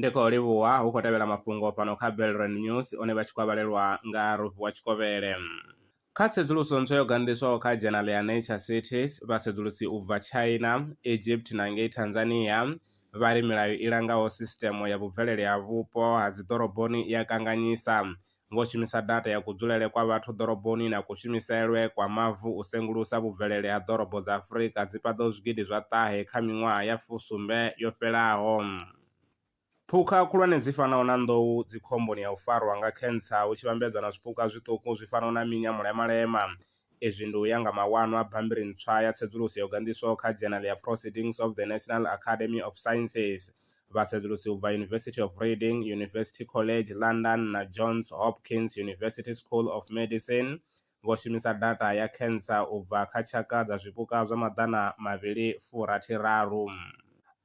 ndiko livhuwa ukotevela mafhungo pano kha Belrand News one vha tshi khou vhalelwa nga Rufhi wa Tshikovhele. Kha tsedzuluso ntswa yo gandiswaho kha Journal ya Nature Cities, vhasedzulusi u bva China, Egypt na ngei Tanzania vha ri milayo i langaho sistemo ya vhubvelele ha vhupo ha dziḓoroboni i ya kanganyisa ngo shumisa data ya kudzulele kwa vhathu ḓoroboni na kushumiselwe kwa mavu u sengulusa vhubvelele ha ḓorobo dza Afrika dzi paḓaho zwigidi zwa ṱahe kha miṅwaha ya fusumbe yo fhelaho. Phukha khulwane dzi fanaho na nḓou dzi khomboni ya u farwa nga cancer hu tshi vhambedzwa na zwipuka zwiṱuku zwi fanaho na minya mulemalema. Ezwi ndi u ya nga mawanwa a bammbiri ntswa ya tsedzuluso yo gandiswaho kha Journal ya Proceedings of the National Academy of Sciences. Vhasedzulusi u bva University of Reading, University College London na Johns Hopkins University School of Medicine vho shumisa data ya cancer u bva kha tshaka dza zwipuka zwa maḓana mavhili furathi raru.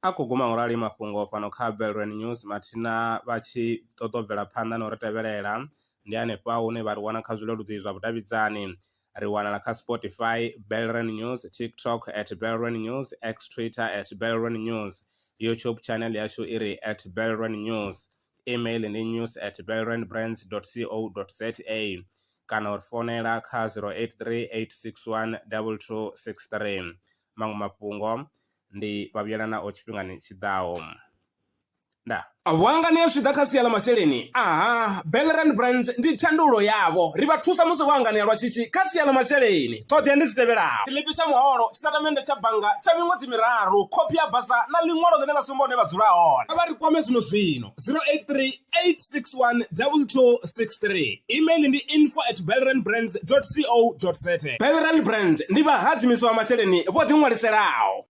A khou guma ngaurali mafhungo fhano kha Belrand News mathina vha tshi ṱoḓa u bvela phanḓa na u ri tevhelela ndi hanefha hune vha ri wana kha zwileludzi zwa vhudavhidzani. Ri wanala kha Spotify Belrand News, TikTok @Belrand News, X Twitter @Belrand News, YouTube channel yashu iri @Belrand News, email ndi news@belrandbrands.co.za kana uri fonela kha 083 861 2263. Maṅwe mafhungo ndi vhavhuyelana o tshifhingani tshiḓaho. Nda Vhuangani ya swika kha sia ḽa masheleni, Belrand Brands ndi thandulo yavho. Ri vha thusa musi vhuangani ya lwa shishi kha sia ḽa masheleni. Ṱhoḓea ndi dzi tevhelaho: tshiḽipi tsha muholo, tshitatamennde tsha bannga tsha miṅwedzi miraru, khophi ya basa na ḽiṅwalo ḽine ḽa sumba hune vha dzula hone. Vha ri kwame zwino 083 861 2263. Email ndi info@belrandbrands.co.za. Belrand Brands ndi vhahadzimiswa masheleni vho ḓi ṅwaliselaho.